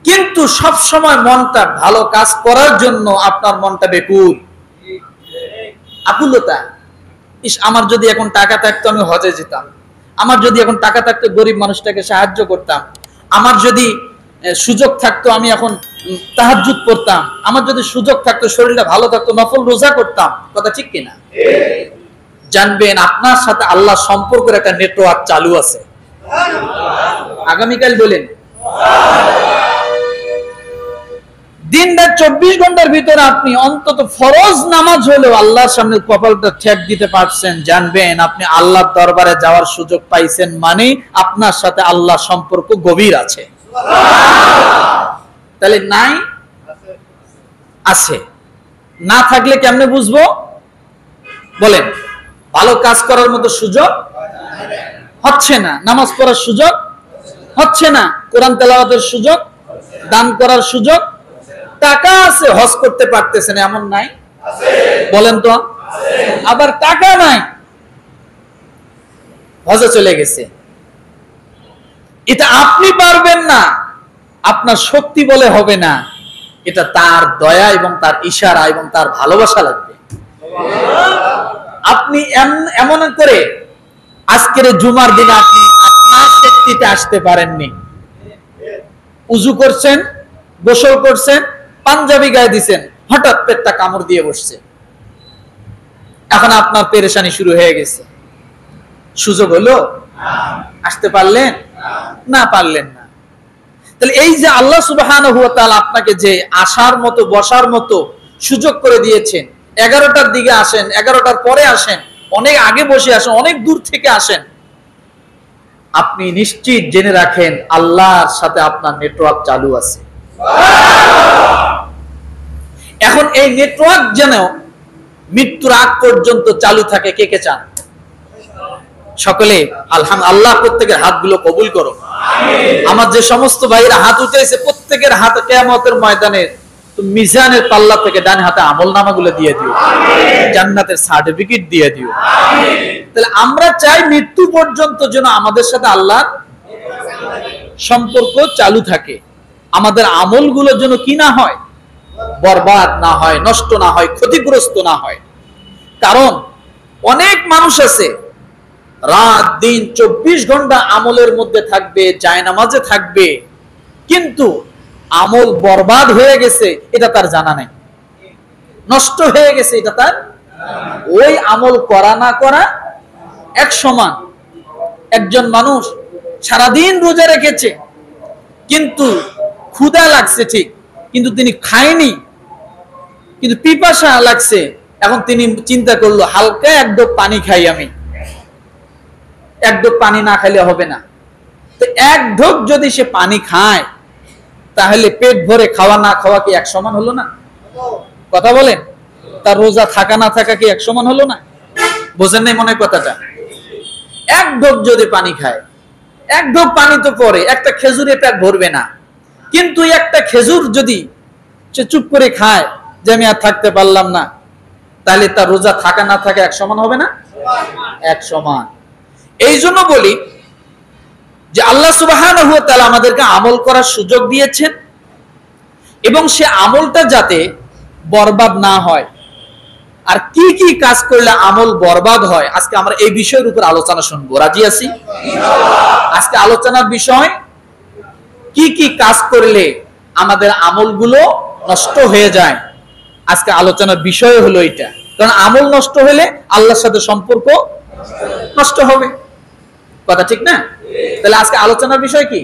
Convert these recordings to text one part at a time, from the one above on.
কিন্তু সব সময় মনটা ভালো কাজ করার জন্য আপনার মনটা বেকুল, আকুলতা। আমার যদি এখন টাকা থাকতো আমি হজে যেতাম, আমার যদি এখন টাকা থাকতো গরিব মানুষটাকে সাহায্য করতাম, আমার যদি সুযোগ থাকতো আমি এখন তাহাজ্জুদ পড়তাম, আমার যদি সুযোগ থাকতো শরীরটা ভালো থাকতো নফল রোজা করতাম। কথা ঠিক কিনা? জানবেন আপনার সাথে আল্লাহ সম্পর্কের একটা নেটওয়ার্ক চালু আছে। আগামীকাল বলেন দিন রাত 24 ঘন্টার ভিতরে আপনি অন্তত ফরজ নামাজ হলেও আল্লাহর সামনে কপালটা ঠেক দিতে পারছেন, জানবেন আপনি আল্লাহর দরবারে যাওয়ার সুযোগ পাইছেন, মানে আপনার সাথে আল্লাহ সম্পর্ক গভীর আছে। তাহলে নাই আছে, না থাকলে কেমনে বুঝবো বলেন? ভালো কাজ করার মতো সুযোগ হচ্ছে না, নামাজ পড়ার সুযোগ হচ্ছে না, কোরআন তেলাওয়াতের সুযোগ, দান করার সুযোগ, টাকা আছে হজ করতে পারতেছেন এমন নাই? বলেন তো। আবার টাকা নাই হজে চলে গেছে। এটা আপনি পারবেন না, আপনার শক্তি বলে হবে না, এটা তার দয়া এবং তার ইশারা এবং তার ভালোবাসা লাগবে। আপনি এমন করে আজকের জুমার দিনে আপনি আপনার শক্তিতে আসতে পারেননি, উজু করছেন, গোসল করছেন, পাঞ্জাবি গায়ে দিছেন, হঠাৎ পেটটা কামড় দিয়ে বসছে, এখন আপনার পেরেশানি শুরু হয়ে গেছে। সুযোগ হলো? আসতে পারলেন না? পারলেন না। তাহলে এই যে আল্লাহ সুবহানাহু ওয়া তাআলা আপনাকে যে আসার মতো বসার মতো সুযোগ করে দিয়েছেন, 11টার দিকে আসেন, 11টার পরে আসেন, অনেক আগে বসে আসেন, অনেক দূর থেকে আসেন, আপনি নিশ্চিত জেনে রাখেন আল্লাহর সাথে আপনার নেটওয়ার্ক চালু আছে। এখন এই নেটওয়ার্ক যেন মৃত্যুর আগ পর্যন্ত চালু থাকে। কে কে চান? সকলে আল্লাহ প্রত্যেকের হাতগুলো কবুল করো। আমার যে সমস্ত ভাইরা হাত উঠেছে প্রত্যেকের হাতে কিয়ামতের ময়দানে মিজানের পাল্লা থেকে ডান হাতে আমলনামাগুলো দিয়ে দিও, জান্নাতের সার্টিফিকেট দিয়ে দিও। তাহলে আমরা চাই মৃত্যু পর্যন্ত যেন আমাদের সাথে আল্লাহর সম্পর্ক চালু থাকে, আমাদের আমলগুলো যেন কি না হয়, বরবাদ না হয়, নষ্ট না হয়, ক্ষতিগ্রস্ত না হয়। কারণ অনেক মানুষ আছে রাত দিন 24 ঘন্টা আমলের মধ্যে থাকবে, জায়নামাজে থাকবে, কিন্তু আমল বরবাদ হয়ে গেছে এটা তার জানা নাই, নষ্ট হয়ে গেছে এটা তার। ওই আমল করা না করা এক সমান। একজন মানুষ সারাদিন রোজা রেখেছে, কিন্তু ক্ষুধা লাগছে ঠিক, কিন্তু তিনি খায়নি, কিন্তু পিপাসা লাগছে, এখন তিনি চিন্তা করলো হালকা এক ঢোক পানি খাই আমি, এক ঢোক পানি না খাইলে হবে না। তো এক ঢোক যদি সে পানি খায় তাহলে পেট ভরে খাওয়া না খাওয়া কি এক সমান হলো না? কথা বলেন, তার রোজা থাকা না থাকা কি এক সমান হলো না? বোঝেন নাই মনে কথাটা? এক ঢোক যদি পানি খায়, এক ঢোক পানি তো পরে একটা খেজুরে পেট ভরবে না, কিন্তু একটা খেজুর যদি সে চুপ করে খায় যে আমি আর থাকতে পারলাম না, তাহলে তার রোজা থাকা না থাকা এক সমান হবে না? এক সমান। এই জন্য বলি যে আল্লাহ সুবহানাহু ওয়া তাআলা আমাদেরকে আমল করার সুযোগ দিয়েছেন, এবং সে আমলটা যাতে বরবাদ না হয়। আর কি কি কাজ করলে আমল বরবাদ হয়, আজকে আমরা এই বিষয়ের উপর আলোচনা শুনবো। রাজি আছি? আজকে আলোচনার বিষয় কি কি কাজ করলে আমাদের আমলগুলো নষ্ট হয়ে যায়। আজকে আলোচনার বিষয় হলো এটা, কারণ আমল নষ্ট হলে আল্লাহর সাথে সম্পর্ক নষ্ট হবে। কথা ঠিক না? তাহলে আজকে আলোচনার বিষয় কি?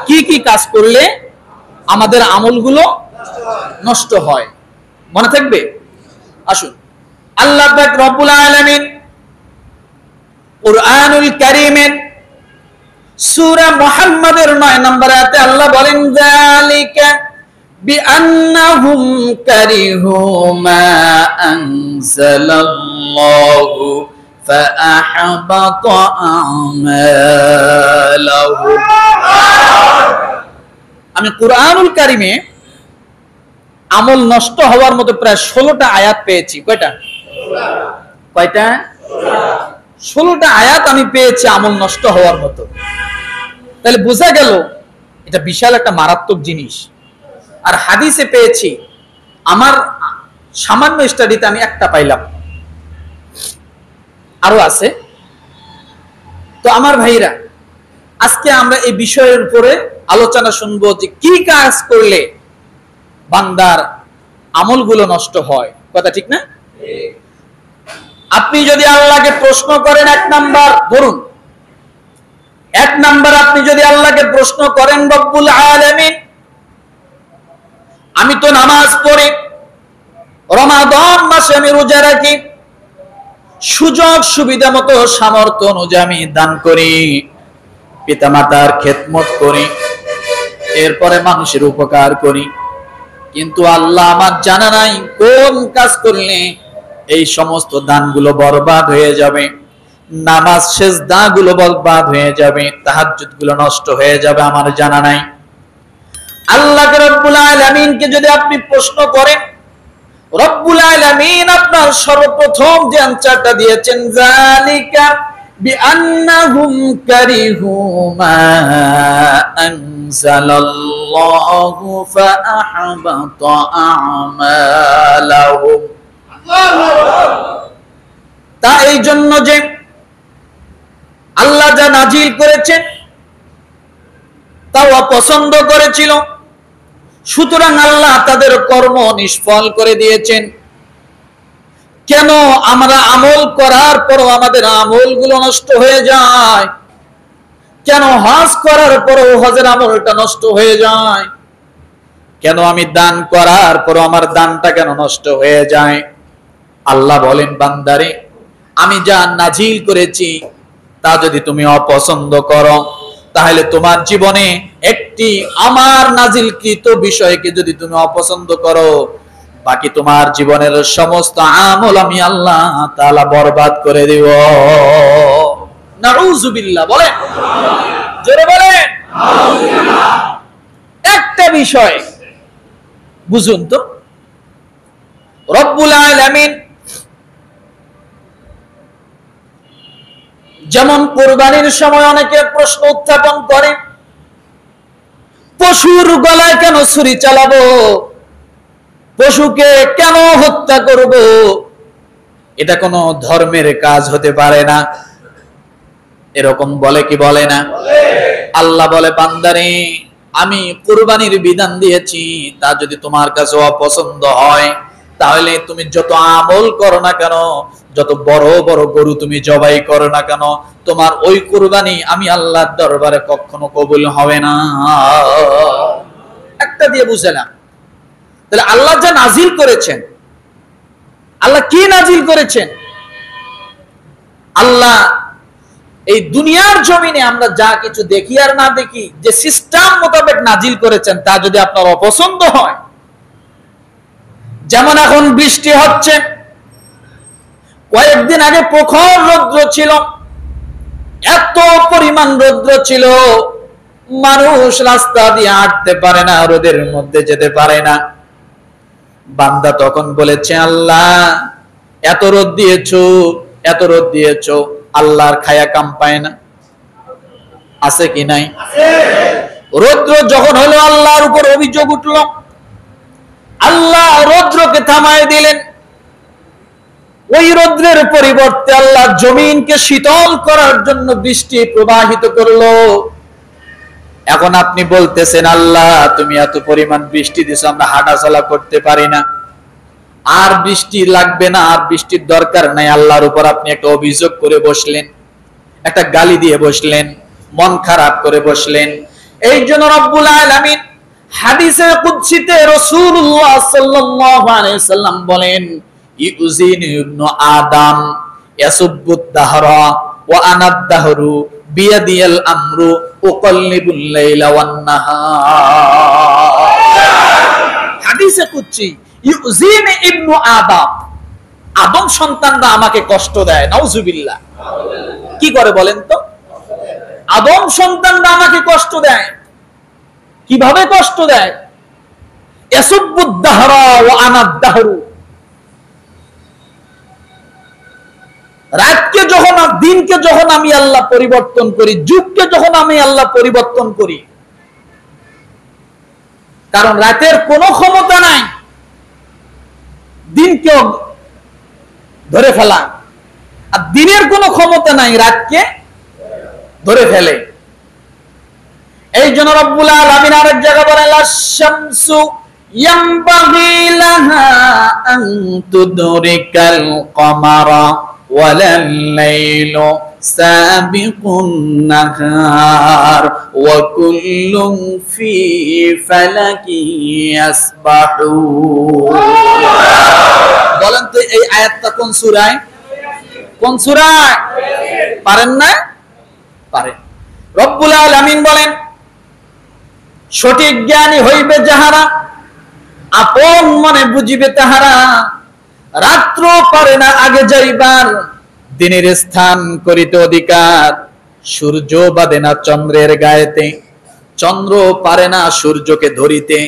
কি কি কাজ করলে আমাদের আমলগুলো নষ্ট হয়, মনে থাকবে? আসুন, আল্লাহ পাক রব্বুল আলামিন কুরআনুল কারীমের সূরা মুহাম্মাদের 9 নম্বর আয়াতে আল্লাহ বলেন, যালিকা বিআন্নাহুম কারিহু মা আনজালাল্লাহু ফাআহবাতা আমালাহুম। আমি কুরআনুল কারীমে আমল নষ্ট হওয়ার মতো প্রায় 16টা আয়াত পেয়েছি। কয়টা? 16টা আয়াত আমি পেয়েছি আমল নষ্ট হওয়ার মতো। তাহলে বোঝা গেল এটা বিশাল একটা মারাত্মক জিনিস। আর হাদিসে পেয়েছি, আমার সামান্য স্টাডিতে আমি একটা পাইলাম, আরো আছে। তো আমার ভাইরা, আজকে আমরা এই বিষয়ের উপরে আলোচনা শুনবো যে কি কাজ করলে বান্দার আমলগুলো নষ্ট হয়। কথা ঠিক না? আপনি যদি আল্লাহকে প্রশ্ন করেন, এক নাম্বার ধরুন, এক নাম্বার আপনি যদি আল্লাহকে প্রশ্ন করেন, রব্বুল আলামিন, আমি তো নামাজ পড়ি, রমাদান মাসে আমি রোজা রাখি, সুযোগ সুবিধা মতো সামর্থ্য অনুযায়ী আমি দান করি, পিতামাতার খেদমত করি, এরপরে মানুষের উপকার করি, কিন্তু আল্লাহ আমার জানা নাই কোন কাজ করলে এই সমস্ত দানগুলো বরবাদ হয়ে যাবে, নামাজ সেজদাগুলো বরবাদ হয়ে যাবে, তাহাজ্জুদগুলো নষ্ট হয়ে যাবে, আমার জানা নাই। আল্লাহকে রব্বুল আলামিনকে যদি আপনি প্রশ্ন করেন, রব্বুল আলামিন আপনার সর্বপ্রথম যে আনসারটা দিয়েছেন, যালিকা বিআন্নাহুম কারিহু মা আনজালাল্লাহু ফাআহবাতা আমালাহুম। তা এই জন্য যে আল্লাহ যা নাজিল করেছেন তা অপছন্দ করেছিল, সুতরাং আল্লাহ তাদের কর্ম নিষ্ফল করে দিয়েছেন। কেন আমরা আমল করার পরও আমাদের আমলগুলো নষ্ট হয়ে যায়? কেন হজ করার পরও হজের আমলটা নষ্ট হয়ে যায়? কেন আমি দান করার পরও আমার দানটা কেন নষ্ট হয়ে যায়? আল্লাহ বলেন, বান্দারে, আমি যা নাজিল করেছি তা যদি তুমি অপছন্দ করো, তাহলে তোমার জীবনে একটি আমার নাজিলকৃত বিষয়কে যদি তুমি অপছন্দ করো, বাকি তোমার জীবনের সমস্ত আমল আমি আল্লাহ তাআলা বরবাদ করে দেব। নাউযুবিল্লাহ। বলেন, জোরে বলেন। একটা বিষয় বুঝুন তো, রব্বুল আলামিন যেমন কুরবানির সময় অনেকে প্রশ্ন উত্থাপন করে, পশুর গলায় কেন ছুরি চালাবো, পশুকে কেন হত্যা করব, এটা কোনো ধর্মের কাজ হতে পারে না, এরকম বলে কি বলে না? আল্লাহ বলে, বান্দারে, আমি কুরবানির বিধান দিয়েছি, তা যদি তোমার কাছে অপছন্দ হয়, তাহলে তুমি যত আমল করো না কেন, যত বড় বড় গরু তুমি জবাই করো না কেন, তোমার ওই কুরবানি আমি আল্লাহর দরবারে কখনো কবুল হবে না। একটা দিয়ে বুঝলাম। তাহলে আল্লাহ যা নাজিল করেছেন, আল্লাহ কি নাজিল করেছেন? আল্লাহ এই দুনিয়ার জমিনে আমরা যা কিছু দেখি আর না দেখি, যে সিস্টেম মোতাবেক নাজিল করেছেন, তা যদি আপনার অপছন্দ হয়, যেমন এখন বৃষ্টি হচ্ছে, কয়েকদিন আগে প্রখর রৌদ্র ছিল, এত পরিমাণ রৌদ্র ছিল, মানুষ রাস্তা দিয়ে হাঁটতে পারে না, রোদের মধ্যে যেতে পারে না। বান্দা তখন বলেছে, আল্লাহ এত রোদ দিয়েছো, এত রোদ দিয়েছো, আল্লাহর খায়া কাম পায় না? আছে কি নাই? রৌদ্র যখন হলো, আল্লাহর উপর অভিযোগ উঠল, আল্লাহ রৌদ্রকে থামায় দিলেন। ওই রৌদ্রের পরিবর্তে আল্লাহ জমিনকে শীতল করার জন্য বৃষ্টি প্রবাহিত করলো। এখন আপনি বলতেছেন, আল্লাহ তুমি এত পরিমাণ বৃষ্টি দিছো, আমরা হাঁটাচলা করতে পারি না, আর বৃষ্টি লাগবে না, আর বৃষ্টির দরকার নাই। আল্লাহর উপর আপনি একটা অভিযোগ করে বসলেন, একটা গালি দিয়ে বসলেন, মন খারাপ করে বসলেন। এই জন্য রব্বুল আলামিন হাদিসে কুদসিতে রাসূলুল্লাহ সাল্লাল্লাহু আলাইহি সাল্লাম বলেন, ইউজিনি ইবনু আদম ইয়াসুব্বুদ দাহরা ওয়া আনাদ দাহরু বিয়াদিয়াল আমরু উকাল্লিবুল লাইলা ওয়ান নাহার। হাদিসে কুদসি, ইউজিনি ইবনু আদম, আদম সন্তানরা আমাকে কষ্ট দেয়। নাউযুবিল্লাহ। কি করে বলেন তো? আদম সন্তানরা আমাকে কষ্ট দেয়। কিভাবে কষ্ট দেয়? ইয়াসুব্বুদ দাহরা ওয়া আনাদ দাহরু, রাতকে যখন, দিনকে যখন আমি আল্লাহ পরিবর্তন করি, যুগকে যখন আমি আল্লাহ পরিবর্তন করি, কারণ রাতের কোনো ক্ষমতা নাই দিনকে ধরে ফেলা, আর দিনের কোনো ক্ষমতা নাই রাতকে ধরে ফেলে। এই জন্য রব্বুল আলামিন আরেক জায়গা বলেন আশ-শামসু ইয়ামবাগি লাহা আন তুদরিকাল কমারা ওয়ালাল লাইলু সাবিকুন নাহার ওয়া কুল্লুন ফি ফালাকি ইয়াসবাহুন। বলেন তো এই আয়াতটা কোন সূরায়? কোন সূরায়? পারেন না? পারেন। রব্বুল আলামিন বলেন সঠিক জ্ঞানী হইবে যাহারা, আপন মনে বুঝিবে তাহারা, রাত্র পারে না আগে যাইবার, দিনের স্থান করিতে অধিকার, সূর্য বাঁধে না চন্দ্রের গায়েতে, চন্দ্র পারে না সূর্যকে ধরিতে,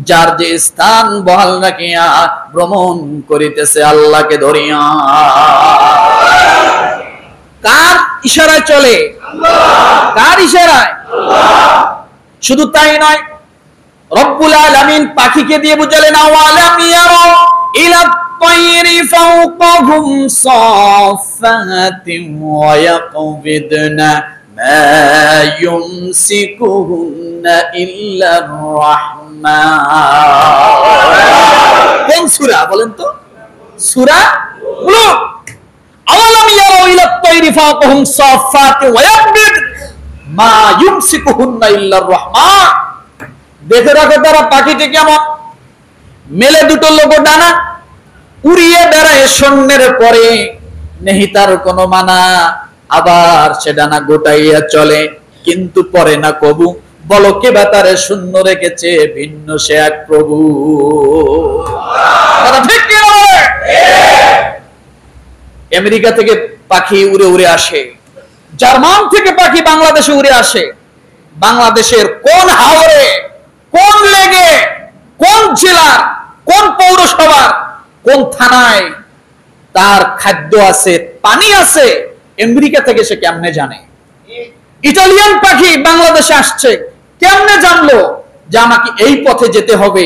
যার যে স্থান বহাল রাখিয়া ভ্রমণ করিতেছে আল্লাহকে ধরিয়া। কার ইশারায় চলে? কার ইশারায়? শুধু তাই নয়, রব্বুল আলামিন পাখিকে দিয়ে বুঝালেন আওয়ালাম ইয়ারা ইলা তায়রি ফাওকাহুম সাফাতিন ওয়া ইয়াকবিদনা মা ইউমসিকুহুন্না ইল্লার রাহমান। কোন সূরা বলেন তো? সূরা মুলক। আওয়ালাম ইয়ারা ইলা তায়রি ফাওকাহুম সাফাতিন ওয়া ইয়াকবিদনা মা ইউমসিকুহুন্না ইল্লার রাহমান। দেখে রাখো তারা পাখিটি কেমন, মেলে দুটো লোগো ডানা, উড়িয়ে বেড়ায় শূন্যের পরে, নেহি তার কোনো মানা, আবার সে ডানা গোটাইয়া চলে কিন্তু পরে না কবু, বলো কে বা তারে শূন্য রেখেছে, ভিন্ন সে এক প্রভু। ঠিক কি নয়? আমেরিকা থেকে পাখি উড়ে উড়ে আসে, জার্মান থেকে পাখি বাংলাদেশে উড়ে আসে, বাংলাদেশের কোন হাওরে, কোন লেগে, কোন জেলার, কোন পৌরসভার, কোন থানায় তার খাদ্য আছে, পানি আছে, আমেরিকা থেকে সে কেমনে জানে? ইটালিয়ান পাখি বাংলাদেশে আসছে, কেমনে জানলো যে আমাকে এই পথে যেতে হবে,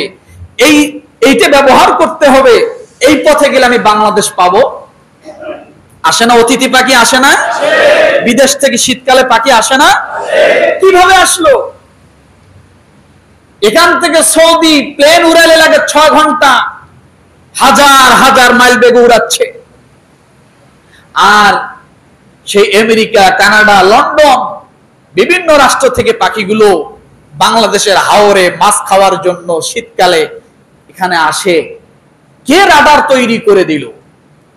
এইটা ব্যবহার করতে হবে, এই পথে গেলে আমি বাংলাদেশ পাবো? আসে না? অতিথি পাখি আসে না? বিদেশ থেকে শীতকালে পাখি আসে না? কিভাবে আসলো? এখান থেকে সৌদি প্লেন উড়ালে লাগে 6 ঘন্টা, হাজার হাজার মাইল বেগে উড়াচ্ছে। আর সেই আমেরিকা, কানাডা, লন্ডন, বিভিন্ন রাষ্ট্র থেকে পাখিগুলো বাংলাদেশের হাওরে মাছ খাওয়ার জন্য শীতকালে এখানে আসে। কে রাডার তৈরি করে দিল?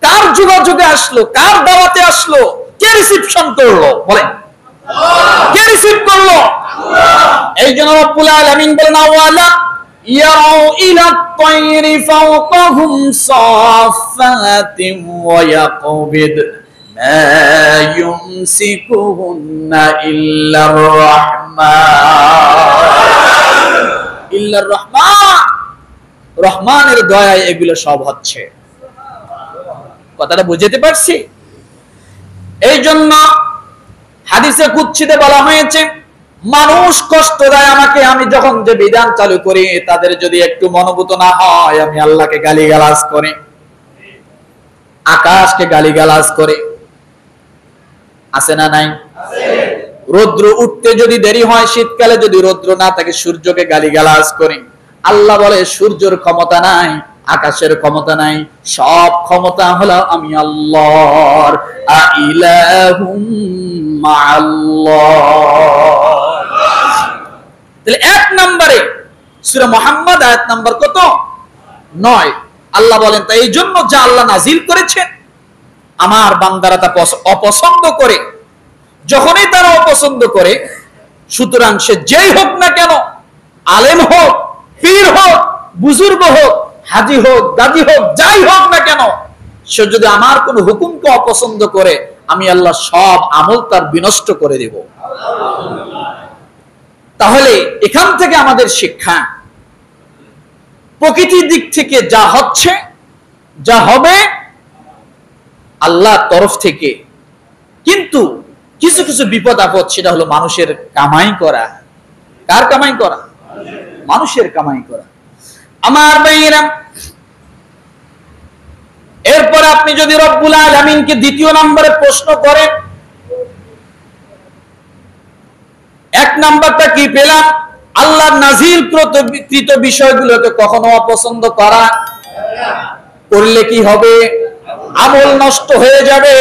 কার যোগাযোগে আসলো? কার দাওয়াতে আসলো? কে রিসিপশন করলো? বলেন, কে রিসিভ করলো? এই জন্য রব্বুল আলামিন বলেন আওয়ালা ইয়ারাউ ইলা তায়রি ফাওকাহুম সাফাতিন ওয়া ইয়াকবিদ মা ইউমসিকুহুন্না ইল্লার রাহমান। ইল্লার রাহমান, রহমানের দয়ায় এগুলো সব হচ্ছে। কথাটা বুঝতে পারছি? এই জন্য হাদিসে কুদসিতে বলা হয়েছে মানুষ কষ্ট দেয় আমাকে, আমি যখন যে বিধান চালু করি তাদের যদি একটু মনোভূত না হয়, আমি আল্লাহকে গালিগালাজ করি, আকাশকে গালিগালাজ করে। আছে না নাই? রৌদ্র উঠতে যদি দেরি হয়, শীতকালে যদি রৌদ্র না থাকে, সূর্যকে গালিগালাজ করি। আল্লাহ বলে সূর্যের ক্ষমতা নাই, আকাশের ক্ষমতা নাই, সব ক্ষমতা হলো আমি আল্লাহর। আইলাহুম মাআল্লাহ। তাহলে 1 নম্বরে সূরা মুহাম্মদ আয়াত নাম্বার কত? 9। আল্লাহ বলেন তাই এই জন্য যা আল্লাহ নাজিল করেছেন আমার বান্দারা তা অপছন্দ করে। যখনই তারা অপছন্দ করে, সুতরাং সে যেই হোক না কেন, আলেম হোক, পীর হোক, বুজুর্গ হোক, হাজি হোক, দাদি হোক, যাই হোক না কেন, সে যদি আমার কোন হুকুমকে অপছন্দ করে, আমি আল্লাহ সব আমল তার বিনষ্ট করে দেব। তাহলে এখান থেকে আমাদের শিক্ষা, প্রকৃতির দিক থেকে যা হচ্ছে, যা হবে আল্লাহর তরফ থেকে, কিন্তু কিছু কিছু বিপদ আপদ সেটা হলো মানুষের কামাই করা। কার কামাই করা? মানুষের কামাই করা। আমার ভাইয়েরা, এরপর আপনি যদি রব্বুল আলামিনকে দ্বিতীয় নম্বরে প্রশ্ন করেন, এক নাম্বারটা কি পেলাম? আল্লাহর নাযিলকৃত বিষয়গুলোকে কখনো অপছন্দ করা, করলে কি হবে? আমল নষ্ট হয়ে যাবে।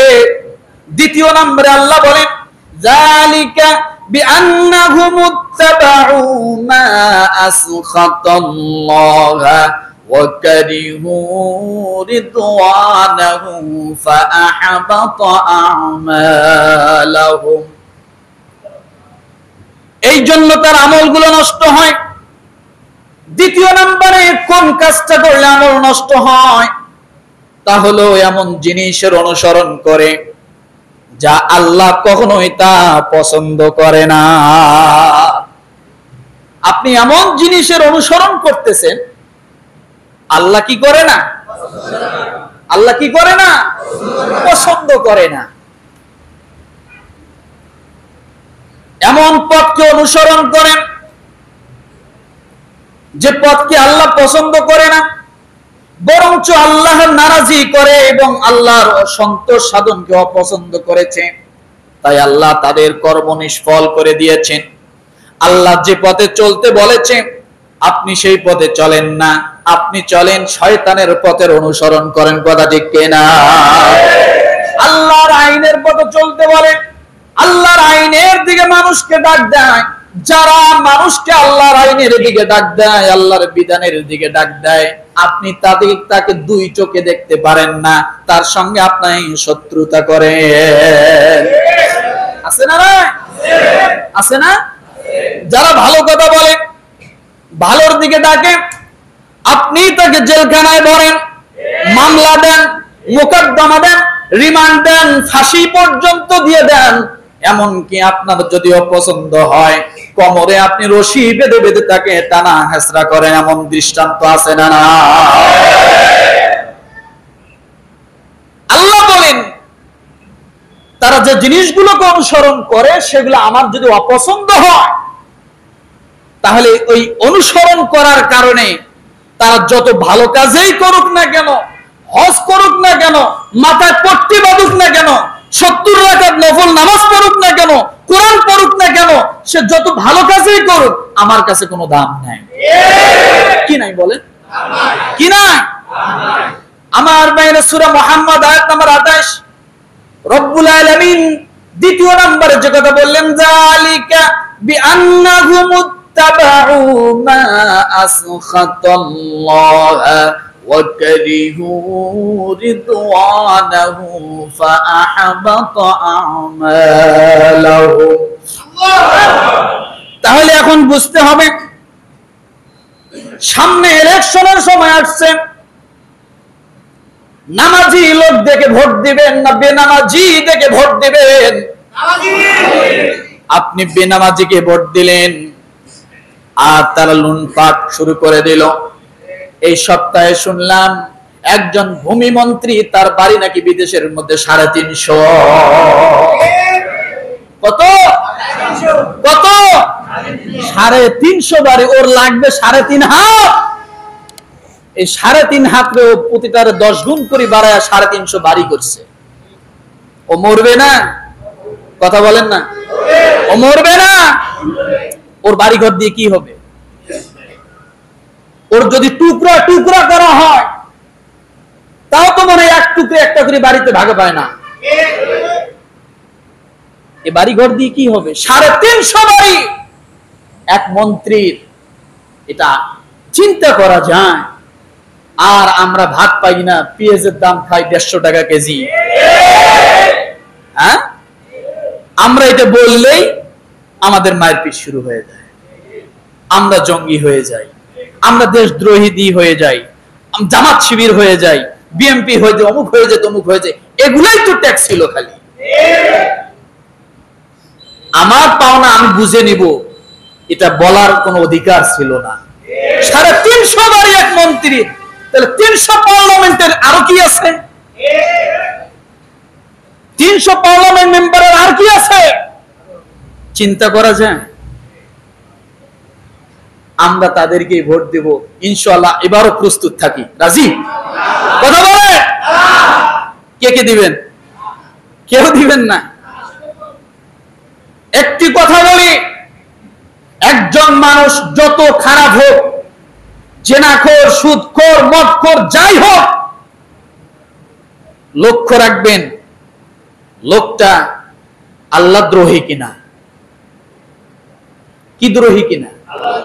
দ্বিতীয় নম্বরে আল্লাহ বলেন, যালিকা বিআন্নাহুম ইত্তাবাউ মা আসখাতাল্লাহা ওয়া কারিহু রিদওয়ানাহু ফাআহবাতা আমালাহুম। এই জন্য তার আমলগুলো নষ্ট হয়। দ্বিতীয় নম্বরে কোন কাজটা করলে আমল নষ্ট হয়? তা হলো এমন জিনিসের অনুসরণ করে যা আল্লাহ কখনোই তা পছন্দ করে না। আপনি এমন জিনিসের অনুসরণ করতেছেন, আল্লাহ কি করে না? আল্লাহ কি করে না? পছন্দ করে না। এমন পথকে অনুসরণ করেন যে পথকে আল্লাহ পছন্দ করে না, বরঞ্চ আল্লাহর নারাজি করে এবং আল্লাহর সন্তোষ সাধনকে অপছন্দ করেছে। তাই আল্লাহ তাদের কর্ম নিষ্ফল করে দিয়েছেন। আল্লাহ যে পথে চলতে বলেছে আপনি সেই পথে চলেন না, আপনি চলেন শয়তানের পথের অনুসরণ করেন। কথা ঠিক কিনা? আল্লাহর আইনের পথে চলতে বলে, আল্লাহর আইনের দিকে মানুষকে ডাক দেয়। যারা মানুষকে আল্লাহর আইনের দিকে ডাক দেয়, আল্লাহর বিধানের দিকে ডাক দেয়, আপনি তাকে দুই চোখে দেখতে পারেন না, তার সঙ্গে আপনি শত্রুতা করেন। আছে না? আছে না? যারা ভালো কথা বলে, ভালোর দিকে ডাকে, আপনি তাকে জেলখানায় ভরেন, মামলা দেন, মোকদ্দমা দেন, রিমান্ড দেন, ফাঁসি পর্যন্ত দিয়ে দেন। এমনকি আপনার যদি অপছন্দ হয়, কোমরে আপনি রশি বেঁধে বেঁধে তাকে টানা হেঁচড়া করেন। এমন দৃষ্টান্ত আছে না? আল্লাহ বলেন, তারা যে জিনিসগুলোকে অনুসরণ করে সেগুলো আমার যদি অপছন্দ হয়, তাহলে ওই অনুসরণ করার কারণে তারা যত ভালো কাজেই করুক না কেন, হজ করুক না কেন, মাথায় পট্টি বাঁধুক না কেন, 70 রাকাত নফল নামাজ পড়ুক না কেন, কোরআন পড়ুক না কেন, সে যত ভালো কাজই করুক, আমার কাছে কোনো দাম নাই। কি নাই বলেন? কি নাই? আমার বাইরে সূরা মুহাম্মদ আয়াত নাম্বার 28 রব্বুল আলামিন দ্বিতীয় নম্বরে যে কথা বললেন, যালিকা বিআন্নাহুম ইত্তাবাউ মা আসখাতাল্লাহা ওয়া কারিহু রিদওয়ানাহু ফাআহবাতা আমালাহুম। তাহলে এখন বুঝতে হবে, সামনে ইলেকশনের সময় আসছে, নামাজি লোক দেখে ভোট দিবেন না বেনামাজি দেখে ভোট দিবেন? আপনি বেনামাজিকে ভোট দিলেন আর তারা লুটপাট শুরু করে দিল। এই সপ্তাহে শুনলাম একজন ভূমি মন্ত্রী, তার বাড়ি নাকি বিদেশের মধ্যে 350। কত? কত? 350 বাড়ি। ওর লাগবে 3.5 হাত। এই 3.5 হাতে প্রতিটার 10 গুণ করে বাড়ায় 350 বাড়ি করছে। ও মরবে না? কথা বলেন না? ও মরবে না? ওর বাড়ি ঘর দিয়ে কি হবে? ওর যদি টুকরা টুকরা করা হয়, তাও তো মনে হয় এক টুকরে একটা করে বাড়িতে ভাগে পায় না। এ বাড়ি ঘর দিয়ে কি হবে? 350 বাড়ি এক মন্ত্রীর। এটা চিন্তা করা যায়। আর আমরা ভাত পাই না, পেঁয়াজের দাম খাই 150 টাকা কেজি। হ্যাঁ, আমরা এটা বললেই আমাদের মারপিট শুরু হয়ে যায়, আমরা জঙ্গি হয়ে যাই, আমরা দেশদ্রোহী হয়ে যাই, জামাত শিবির হয়ে যাই, বিএমপি হয়ে যায়, অমুক হয়ে যায়, তমুক হয়ে যায়। এগুলাই তো ট্যাক্স ছিল খালি। আমার পাওনা আমি বুঝে নিব, এটা বলার কোনো অধিকার ছিল না। 350 বাড়ি এক মন্ত্রী, তাহলে 300 পার্লামেন্টের আরো কি আছে? 300 পার্লামেন্ট মেম্বারের আর কি আছে? চিন্তা করা যায়। আমরা তাদেরকে ভোট দেব ইনশাআল্লাহ। এবারও প্রস্তুত থাকি। রাজি? কথা বলে কে কে দিবেন? কেউ দিবেন না। একটি কথা বলি, একজন মানুষ যত খারাপ হোক, জেনাখোর, সুদখোর, মদখোর, যাই হোক, লক্ষ্য রাখবেন লোকটা আল্লাহ দ্রোহী কিনা, কি দ্রোহী কিনা।